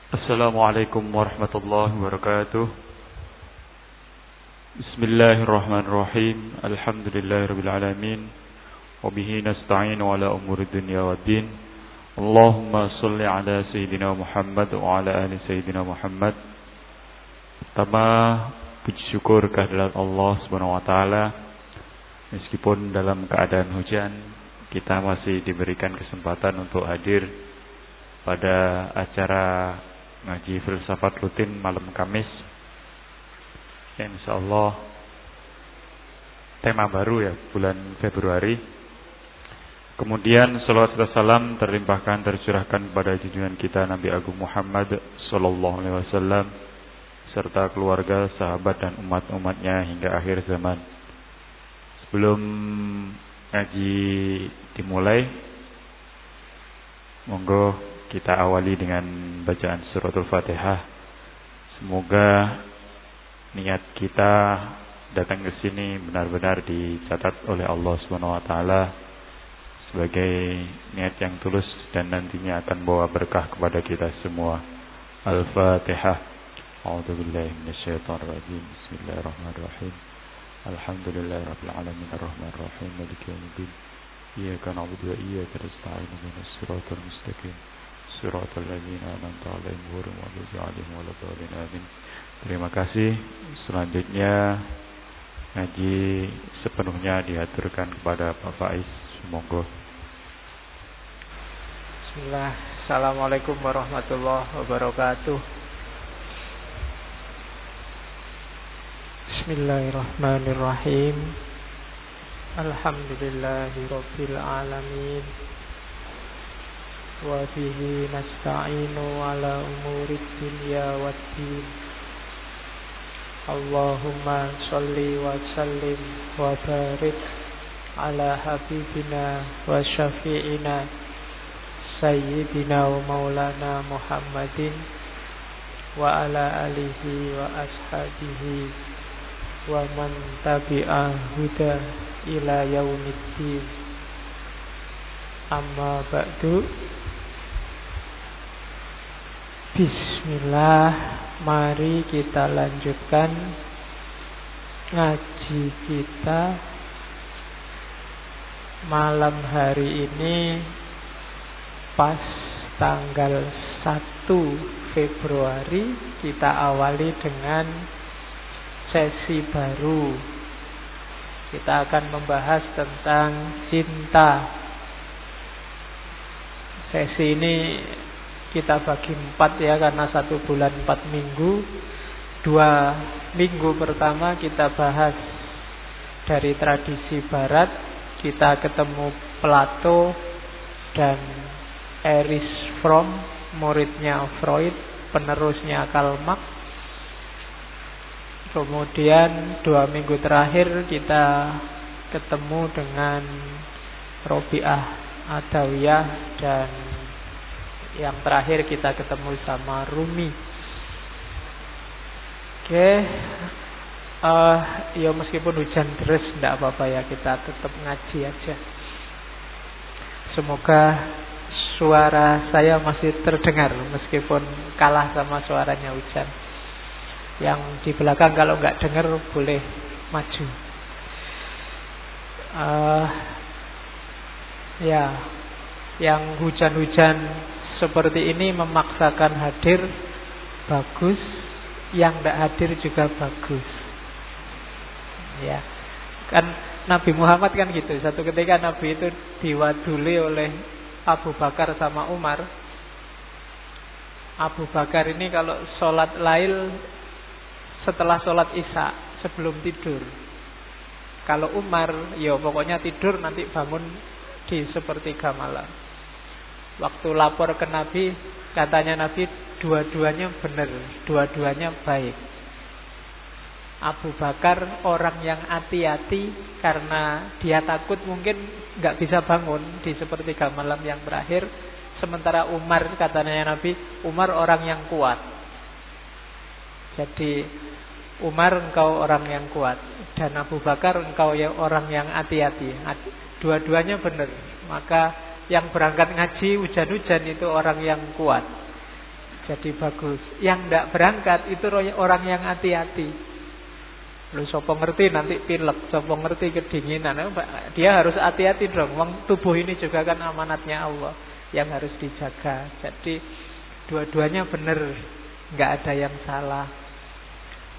Assalamualaikum warahmatullahi wabarakatuh. Bismillahirrahmanirrahim. Alhamdulillahirabbil alamin. Wa bihi nasta'inu ala umuri dunya waddin. Allahumma shalli ala sayyidina Muhammad wa ala ali sayyidina Muhammad. Pertama, puji syukur kehadirat Allah Subhanahu wa taala. Meskipun dalam keadaan hujan, kita masih diberikan kesempatan untuk hadir pada acara ngaji filsafat rutin malam Kamis. Ya, insyaallah tema baru ya, bulan Februari. Kemudian salawat dan salam terlimpahkan tercurahkan kepada junjungan kita Nabi Agung Muhammad sallallahu alaihi wasallam serta keluarga, sahabat dan umat-umatnya hingga akhir zaman. Sebelum ngaji dimulai, monggo kita awali dengan bacaan suratul Fatihah. Semoga niat kita datang ke sini benar-benar dicatat oleh Allah Subhanahu wa taala sebagai niat yang tulus dan nantinya akan bawa berkah kepada kita semua. Al-Fatihah. A'udzubillahi minasyaitonir rajim. Bismillahirrahmanirrahim. Alhamdulillahirabbil alamin arrahmanir rahim maliki yaumiddin. Iyyaka na'budu wa iyyaka nasta'in ihdinas siratal mustaqim. Siratal ladzina an'amta 'alaihim ghairil maghdubi 'alaihim waladdallin. Amin. Terima kasih. Selanjutnya ngaji sepenuhnya diaturkan kepada Pak Faiz. Monggo. Bismillah. Assalamualaikum warahmatullahi wabarakatuh. Bismillahirrahmanirrahim. Alhamdulillahirabbil alamin. Wa bihi nasta'inu ala umurid dunya waddin. Allahumma shalli wa sallim wa barik ala habibina wa syafi'ina sayyidina wa maulana Muhammadin wa ala alihi wa ashabihi wa man tabi'a huda ila yaumiddin. Amma ba'du. Bismillah. Mari kita lanjutkan ngaji kita malam hari ini, pas tanggal 1 Februari. Kita awali dengan sesi baru. Kita akan membahas tentang cinta. Sesi ini kita bagi 4 ya, karena 1 bulan 4 minggu. 2 minggu pertama kita bahas dari tradisi barat. Kita ketemu Plato dan Erich Fromm, muridnya Freud, penerusnya Karl Marx. Kemudian 2 minggu terakhir kita ketemu dengan Robiah Adawiyah, dan yang terakhir kita ketemu sama Rumi. Oke, ya meskipun hujan deras tidak apa-apa ya, kita tetap ngaji aja. Semoga suara saya masih terdengar meskipun kalah sama suaranya hujan. Yang di belakang kalau nggak dengar boleh maju. Ya, yang hujan-hujan seperti ini memaksakan hadir, bagus. Yang tidak hadir juga bagus. Ya, kan Nabi Muhammad kan gitu. Satu ketika Nabi itu diwaduli oleh Abu Bakar sama Umar. Abu Bakar ini kalau sholat lail setelah sholat isya, sebelum tidur. Kalau Umar, ya pokoknya tidur nanti bangun di sepertiga malam. Waktu lapor ke Nabi, katanya Nabi dua-duanya benar, dua-duanya baik. Abu Bakar orang yang hati-hati karena dia takut mungkin nggak bisa bangun di sepertiga malam yang terakhir. Sementara Umar, katanya Nabi, Umar orang yang kuat. Jadi Umar engkau orang yang kuat, dan Abu Bakar engkau yang orang yang hati-hati. Dua-duanya benar. Maka yang berangkat ngaji hujan-hujan itu orang yang kuat. Jadi bagus. Yang tidak berangkat itu orang yang hati-hati. Lu sopo ngerti nanti pilek, sopo ngerti kedinginan. Dia harus hati-hati dong. Tubuh ini juga kan amanatnya Allah yang harus dijaga. Jadi dua-duanya benar, nggak ada yang salah.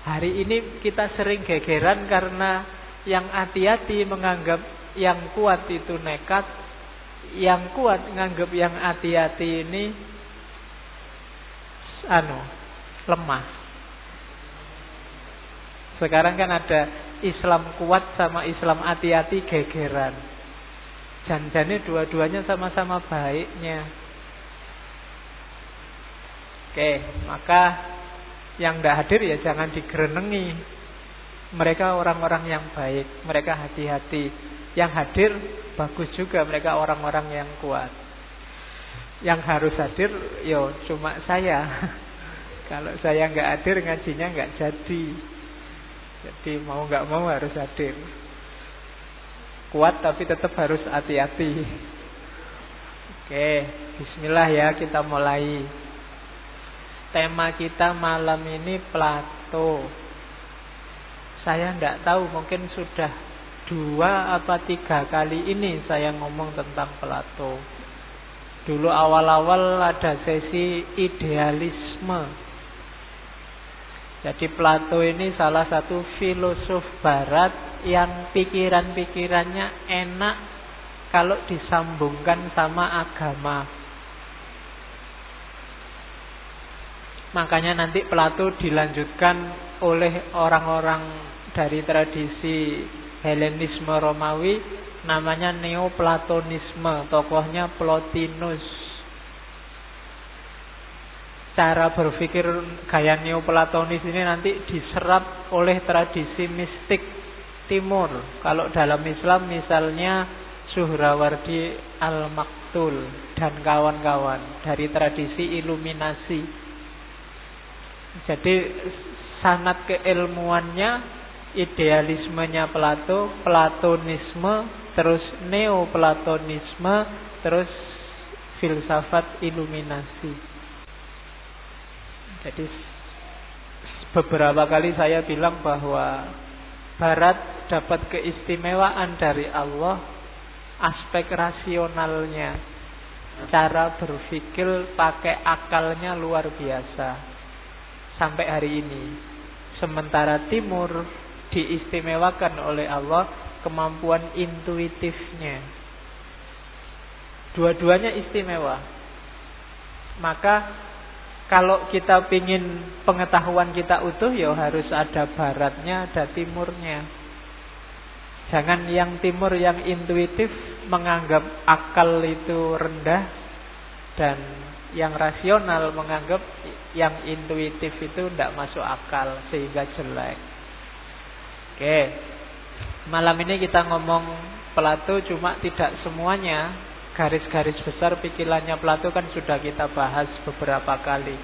Hari ini kita sering gegeran karena yang hati-hati menganggap yang kuat itu nekat, yang kuat menganggap yang hati-hati ini lemah. Sekarang kan ada Islam kuat sama Islam hati-hati gegeran. Janjane dua-duanya sama-sama baiknya. Oke, maka yang tidak hadir ya jangan digerenengi. Mereka orang-orang yang baik, mereka hati-hati. Yang hadir bagus juga, mereka orang-orang yang kuat. Yang harus hadir yo cuma saya. Kalau saya nggak hadir ngajinya nggak jadi. Jadi mau nggak mau harus hadir. Kuat tapi tetap harus hati-hati. Oke, bismillah ya, kita mulai. Tema kita malam ini Plato. Saya nggak tahu, mungkin sudah 2 atau 3 kali ini saya ngomong tentang Plato. Dulu awal-awal ada sesi idealisme. Jadi Plato ini salah satu filosof barat yang pikiran-pikirannya enak kalau disambungkan sama agama. Makanya nanti Plato dilanjutkan oleh orang-orang dari tradisi Helenisme Romawi, namanya Neoplatonisme, tokohnya Plotinus. Cara berpikir gaya Neoplatonis ini nanti diserap oleh tradisi mistik timur. Kalau dalam Islam misalnya Suhrawardi Al-Maktul dan kawan-kawan dari tradisi Iluminasi. Jadi sanad keilmuannya, idealismenya Plato, Platonisme, terus Neoplatonisme, terus filsafat Iluminasi. Jadi beberapa kali saya bilang bahwa Barat dapat keistimewaan dari Allah, aspek rasionalnya, cara berpikir pakai akalnya luar biasa sampai hari ini. Sementara Timur diistimewakan oleh Allah kemampuan intuitifnya. Dua-duanya istimewa. Maka kalau kita pingin pengetahuan kita utuh, ya harus ada baratnya, ada timurnya. Jangan yang timur yang intuitif menganggap akal itu rendah, dan yang rasional menganggap yang intuitif itu tidak masuk akal sehingga jelek. Oke, malam ini kita ngomong Plato, cuma tidak semuanya. Garis-garis besar pikirannya Plato kan sudah kita bahas beberapa kali.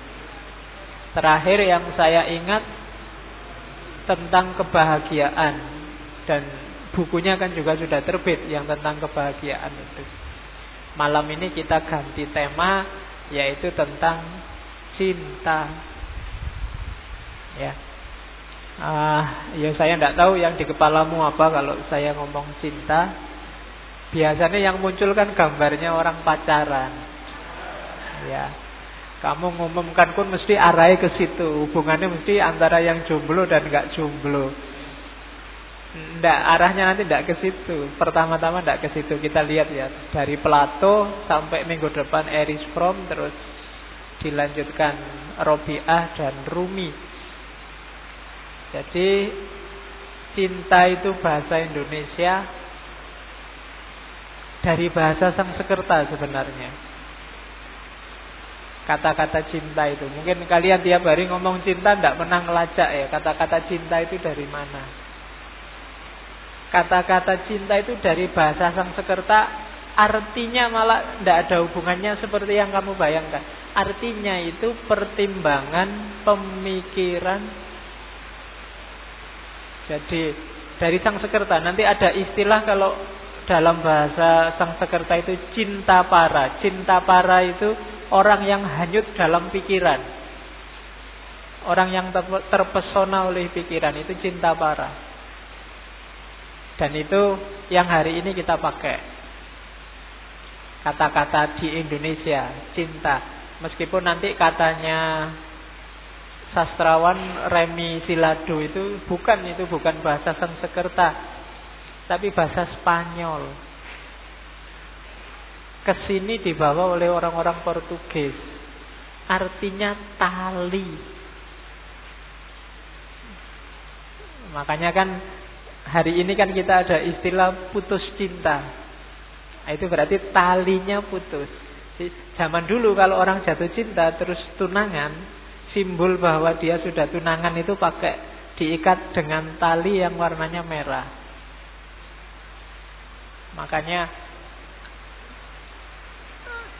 Terakhir yang saya ingat tentang kebahagiaan, dan bukunya kan juga sudah terbit yang tentang kebahagiaan itu. Malam ini kita ganti tema, yaitu tentang cinta. Ya, saya tidak tahu yang di kepalamu apa kalau saya ngomong cinta. Biasanya yang muncul kan gambarnya orang pacaran. Ya, kamu ngumumkan pun mesti arahnya ke situ. Hubungannya mesti antara yang jomblo dan nggak jomblo. Nggak, arahnya nanti nggak ke situ. Pertama-tama nggak ke situ. Kita lihat ya, dari Plato sampai minggu depan Erich Fromm, terus dilanjutkan Robiah dan Rumi. Jadi cinta itu bahasa Indonesia dari bahasa Sanskerta sebenarnya. Kata-kata cinta itu, mungkin kalian tiap hari ngomong cinta tidak pernah ngelacak ya, kata-kata cinta itu dari mana. Kata-kata cinta itu dari bahasa Sanskerta, artinya malah tidak ada hubungannya seperti yang kamu bayangkan. Artinya itu pertimbangan, pemikiran. Jadi dari Sanskerta nanti ada istilah, kalau dalam bahasa Sanskerta itu cinta para. Cinta para itu orang yang hanyut dalam pikiran, orang yang terpesona oleh pikiran, itu cinta parah. Dan itu yang hari ini kita pakai kata-kata di Indonesia, cinta. Meskipun nanti katanya sastrawan Remi Silado itu bukan bahasa Sanskerta, tapi bahasa Spanyol. Kesini dibawa oleh orang-orang Portugis. Artinya tali. Makanya kan hari ini kan kita ada istilah putus cinta. Itu berarti talinya putus. Zaman dulu kalau orang jatuh cinta terus tunangan, simbol bahwa dia sudah tunangan itu pakai diikat dengan tali yang warnanya merah. Makanya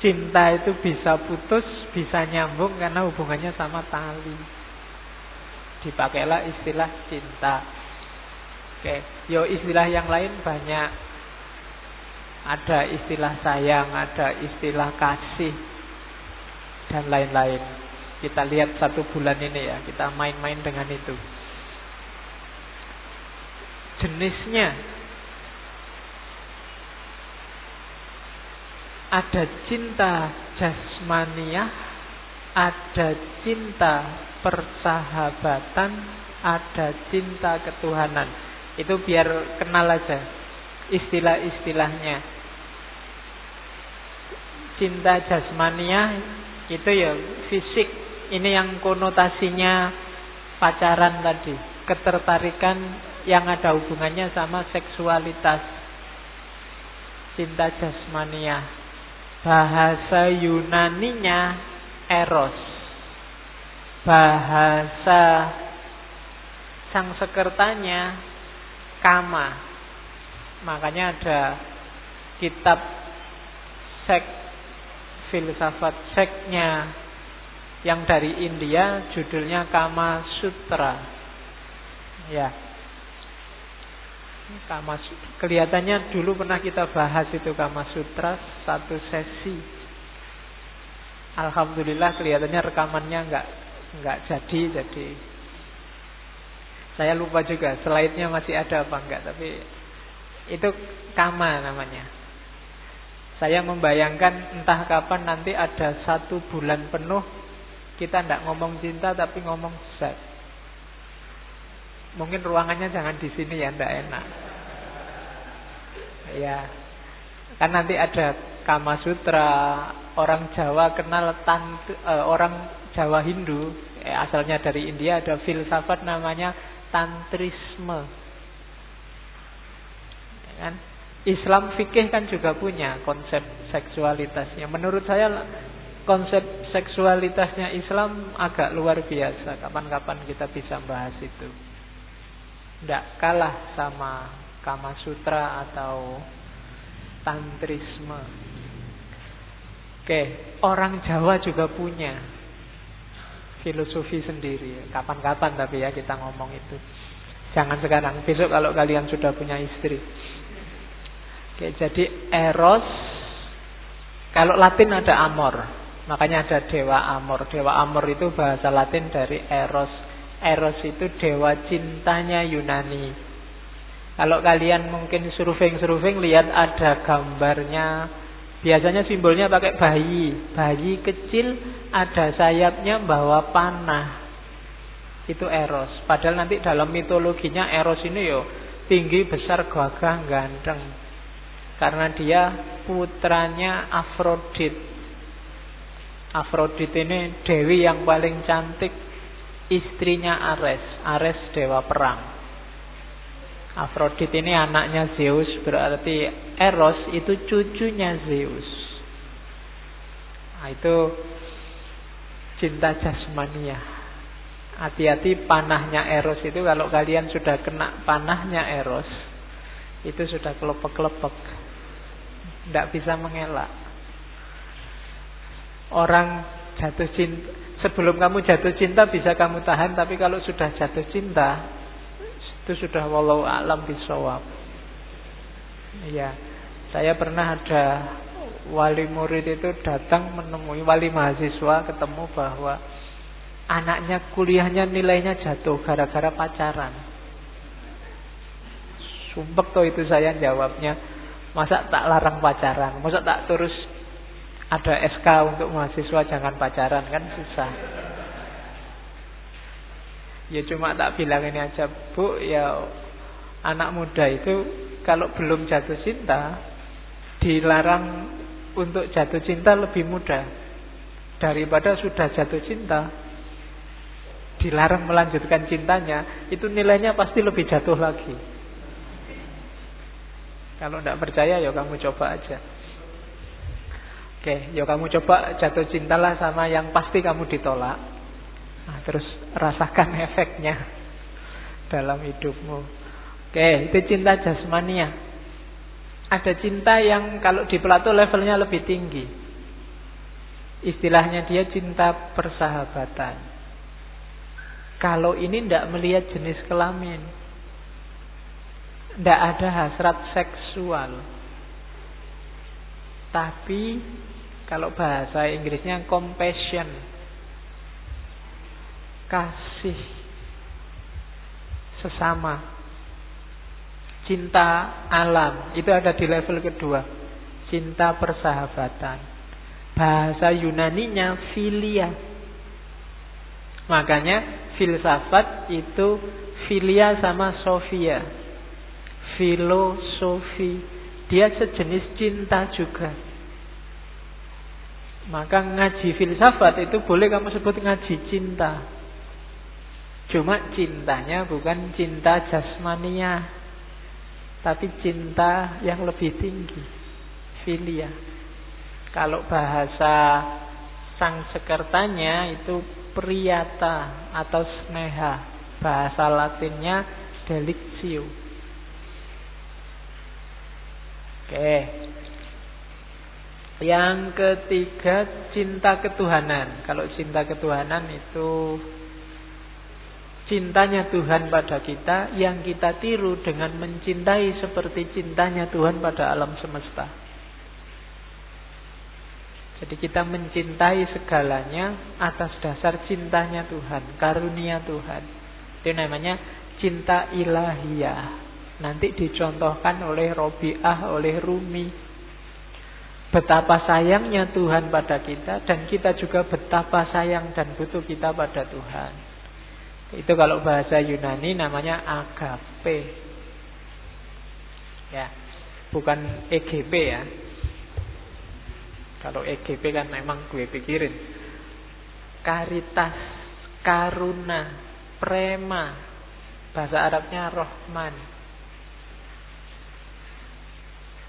cinta itu bisa putus, bisa nyambung karena hubungannya sama tali. Dipakailah istilah cinta. Oke, yo istilah yang lain banyak. Ada istilah sayang, ada istilah kasih, dan lain-lain. Kita lihat 1 bulan ini ya, kita main-main dengan itu. Jenisnya ada cinta jasmaniah, ada cinta persahabatan, ada cinta ketuhanan. Itu biar kenal aja istilah-istilahnya. Cinta jasmaniah itu ya fisik. Ini yang konotasinya pacaran tadi, ketertarikan yang ada hubungannya sama seksualitas. Cinta jasmaniah. Bahasa Yunaninya eros. Bahasa Sanskertanya kama. Makanya ada kitab seks, filsafat seksnya yang dari India, judulnya Kama Sutra. Ya. Kama Sutra. Kelihatannya dulu pernah kita bahas itu Kama Sutra 1 sesi. Alhamdulillah kelihatannya rekamannya enggak jadi. Saya lupa juga slide-nya masih ada apa enggak, tapi itu Kama namanya. Saya membayangkan entah kapan nanti ada 1 bulan penuh kita enggak ngomong cinta tapi ngomong seks. Mungkin ruangannya jangan di sini ya, enggak enak. Ya. Kan nanti ada Kama Sutra, orang Jawa kenal orang Jawa Hindu, asalnya dari India, ada filsafat namanya tantrisme. Ya kan? Islam fikih kan juga punya konsep seksualitasnya. Menurut saya konsep seksualitasnya Islam agak luar biasa. Kapan-kapan kita bisa bahas itu. Tidak kalah sama Kama Sutra atau tantrisme. Oke, orang Jawa juga punya filosofi sendiri. Kapan-kapan tapi ya kita ngomong itu. Jangan sekarang, besok kalau kalian sudah punya istri. Oke, jadi eros, kalau Latin ada amor, makanya ada dewa amor. Dewa amor itu bahasa Latin dari eros. Eros itu dewa cintanya Yunani. Kalau kalian mungkin surfing lihat ada gambarnya. Biasanya simbolnya pakai bayi. Bayi kecil ada sayapnya bawa panah. Itu eros. Padahal nanti dalam mitologinya eros ini tinggi, besar, gagah, ganteng. Karena dia putranya Afrodit. Afrodit ini dewi yang paling cantik, istrinya Ares. Ares dewa perang. Afrodit ini anaknya Zeus, berarti Eros itu cucunya Zeus. Nah, itu cinta jasmania. Hati-hati panahnya Eros itu, kalau kalian sudah kena panahnya Eros, itu sudah kelepek-kelepek, tidak bisa mengelak. Orang jatuh cinta, sebelum kamu jatuh cinta bisa kamu tahan, tapi kalau sudah jatuh cinta itu sudah wallahu a'lam bishawab. Ya, saya pernah ada wali murid itu datang menemui wali mahasiswa, ketemu bahwa anaknya kuliahnya nilainya jatuh gara-gara pacaran. Sumpek toh itu saya jawabnya. Masa tak larang pacaran? Masa tak terus ada SK untuk mahasiswa jangan pacaran? Kan susah. Ya cuma tak bilang ini aja, Bu, ya anak muda itu kalau belum jatuh cinta, dilarang untuk jatuh cinta lebih mudah daripada sudah jatuh cinta dilarang melanjutkan cintanya, itu nilainya pasti lebih jatuh lagi. Kalau tidak percaya ya kamu coba aja. Oke, ya kamu coba jatuh cintalah sama yang pasti kamu ditolak. Nah, terus rasakan efeknya dalam hidupmu. Oke, itu cinta jasmania. Ada cinta yang kalau di Plato levelnya lebih tinggi. Istilahnya dia cinta persahabatan. Kalau ini tidak melihat jenis kelamin, tidak ada hasrat seksual, tapi kalau bahasa Inggrisnya compassion, kasih sesama, cinta alam, itu ada di level kedua, cinta persahabatan. Bahasa Yunaninya philia. Makanya filsafat itu philia sama sophia, filosofi. Dia sejenis cinta juga. Maka ngaji filsafat itu boleh kamu sebut ngaji cinta. Cuma cintanya bukan cinta jasmania, tapi cinta yang lebih tinggi, philia. Kalau bahasa Sangsekertanya itu priyata atau sneha. Bahasa Latinnya delictio. Oke. Yang ketiga, cinta ketuhanan. Kalau cinta ketuhanan itu cintanya Tuhan pada kita yang kita tiru dengan mencintai seperti cintanya Tuhan pada alam semesta. Jadi kita mencintai segalanya atas dasar cintanya Tuhan, karunia Tuhan. Itu namanya cinta ilahiyah. Nanti dicontohkan oleh Robiah, oleh Rumi. Betapa sayangnya Tuhan pada kita, dan kita juga betapa sayang dan butuh kita pada Tuhan. Itu kalau bahasa Yunani namanya agape. Ya, bukan EGP ya. Kalau EGP kan memang gue pikirin. Caritas, karuna, prema. Bahasa Arabnya Rahman.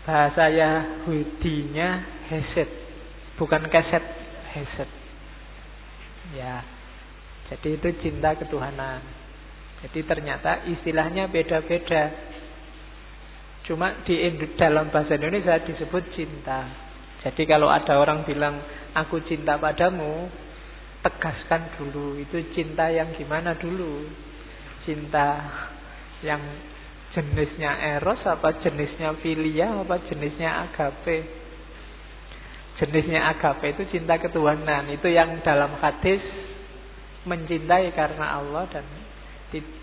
Bahasa Yahudinya Hesed. Bukan keset, Hesed. Ya. Jadi itu cinta ketuhanan. Jadi ternyata istilahnya beda-beda. Cuma dalam bahasa Indonesia disebut cinta. Jadi kalau ada orang bilang aku cinta padamu, tegaskan dulu itu cinta yang gimana dulu. Cinta yang jenisnya eros, apa jenisnya philia, apa jenisnya agape. Jenisnya agape itu cinta ketuhanan. Itu yang dalam hadis mencintai karena Allah dan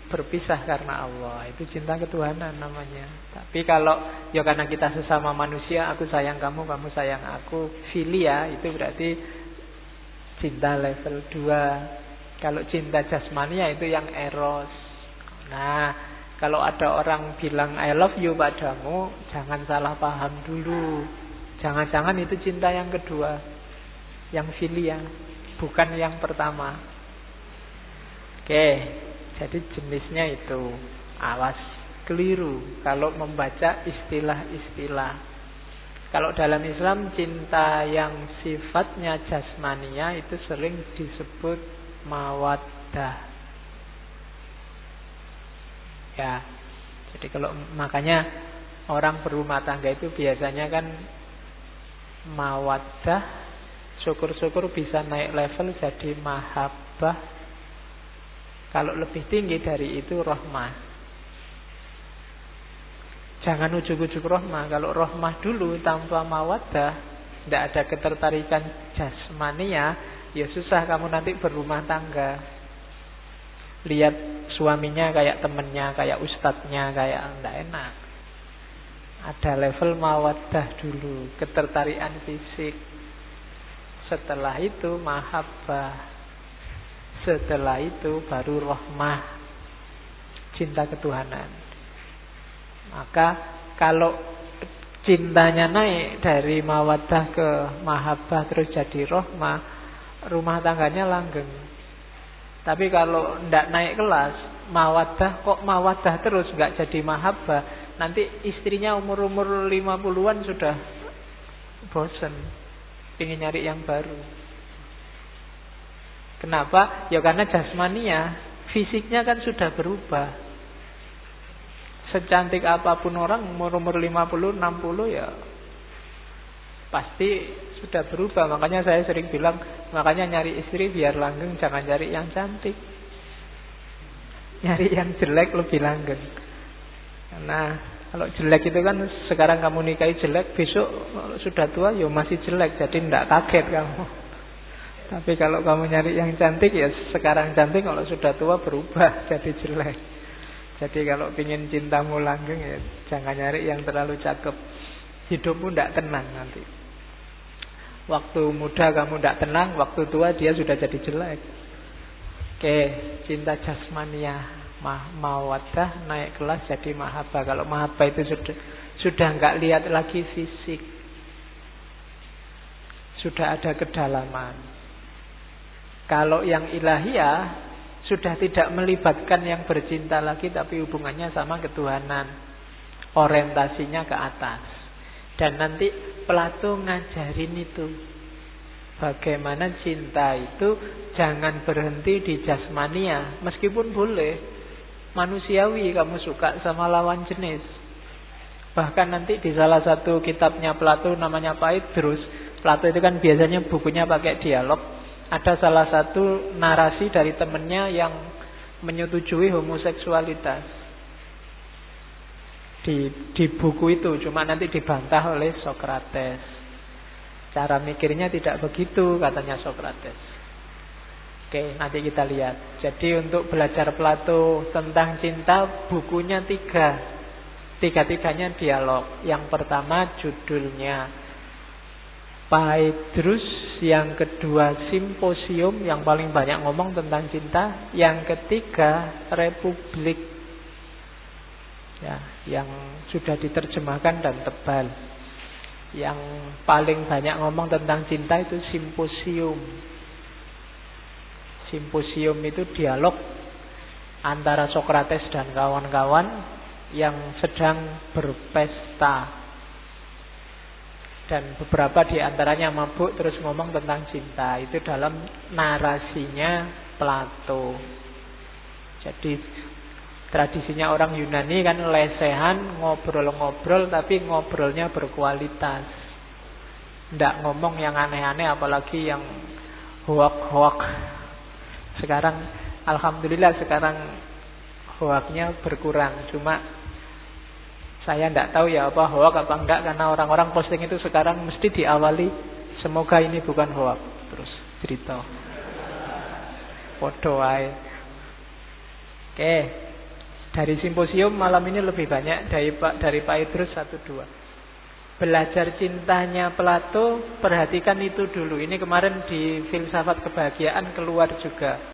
berpisah karena Allah. Itu cinta ketuhanan namanya. Tapi kalau ya karena kita sesama manusia, aku sayang kamu, kamu sayang aku, philia, itu berarti cinta level 2. Kalau cinta jasmania itu yang eros. Nah, kalau ada orang bilang I love you padamu, jangan salah paham dulu. Jangan-jangan itu cinta yang kedua, yang philia, bukan yang pertama. Oke. Jadi jenisnya itu. Awas keliru kalau membaca istilah-istilah. Kalau dalam Islam cinta yang sifatnya jasmania itu sering disebut mawaddah. Ya. Jadi kalau makanya orang berumah tangga itu biasanya kan mawaddah, syukur-syukur bisa naik level jadi mahabbah. Kalau lebih tinggi dari itu rahmah. Jangan ujuk-ujuk rahmah. Kalau rahmah dulu tanpa mawaddah, tidak ada ketertarikan jasmania, ya susah kamu nanti berumah tangga. Lihat suaminya kayak temennya, kayak ustadznya, kayak tidak enak. Ada level mawaddah dulu, ketertarikan fisik. Setelah itu mahabbah. Setelah itu baru rahmah, cinta ketuhanan. Maka kalau cintanya naik dari mawaddah ke mahabbah terus jadi rahmah, rumah tangganya langgeng. Tapi kalau tidak naik kelas, mawaddah kok mawaddah terus nggak jadi mahabbah, nanti istrinya umur-umur 50-an sudah bosen, ingin nyari yang baru. Kenapa? Ya karena jasmania, fisiknya kan sudah berubah. Secantik apapun orang umur-umur 50, 60 ya pasti sudah berubah. Makanya saya sering bilang, makanya nyari istri biar langgeng, jangan nyari yang cantik. Nyari yang jelek lebih langgeng. Karena kalau jelek itu kan sekarang kamu nikahi jelek, besok kalau sudah tua ya masih jelek, jadi tidak kaget kamu. Tapi kalau kamu nyari yang cantik, ya sekarang cantik, kalau sudah tua berubah jadi jelek. Jadi kalau ingin cintamu langgeng, ya jangan nyari yang terlalu cakep. Hidupmu tidak tenang nanti. Waktu muda kamu tidak tenang, waktu tua dia sudah jadi jelek. Oke, cinta jasmania, mawaddah naik kelas jadi mahabbah. Kalau mahabbah itu sudah nggak lihat lagi fisik, sudah ada kedalaman. Kalau yang ilahiyah sudah tidak melibatkan yang bercinta lagi, tapi hubungannya sama ketuhanan, orientasinya ke atas. Dan nanti Plato ngajarin itu, bagaimana cinta itu jangan berhenti di jasmania. Meskipun boleh manusiawi kamu suka sama lawan jenis. Bahkan nanti di salah satu kitabnya Plato namanya Phaedrus, Plato itu kan biasanya bukunya pakai dialog. Ada salah satu narasi dari temannya yang menyetujui homoseksualitas di buku itu, cuma nanti dibantah oleh Sokrates. Cara mikirnya tidak begitu, katanya Sokrates. Oke, nanti kita lihat. Jadi untuk belajar Plato tentang cinta, bukunya tiga-tiganya dialog. Yang pertama judulnya Phaedrus, yang kedua Simposium, yang paling banyak ngomong tentang cinta, yang ketiga Republik, ya, yang sudah diterjemahkan dan tebal. Yang paling banyak ngomong tentang cinta itu Simposium. Simposium itu dialog antara Sokrates dan kawan-kawan yang sedang berpesta. Dan beberapa di antaranya mabuk terus ngomong tentang cinta. Itu dalam narasinya Plato. Jadi tradisinya orang Yunani kan lesehan, ngobrol-ngobrol, tapi ngobrolnya berkualitas. Tidak ngomong yang aneh-aneh, apalagi yang hoak-hoak. Sekarang alhamdulillah sekarang hoaknya berkurang. Cuma saya tidak tahu ya apa hoak apa enggak, karena orang-orang posting itu sekarang mesti diawali semoga ini bukan hoak, terus cerita podo ae. Oke, dari Simposium malam ini lebih banyak dari Phaedrus 1-2. Belajar cintanya Plato, perhatikan itu dulu. Ini kemarin di filsafat kebahagiaan keluar juga.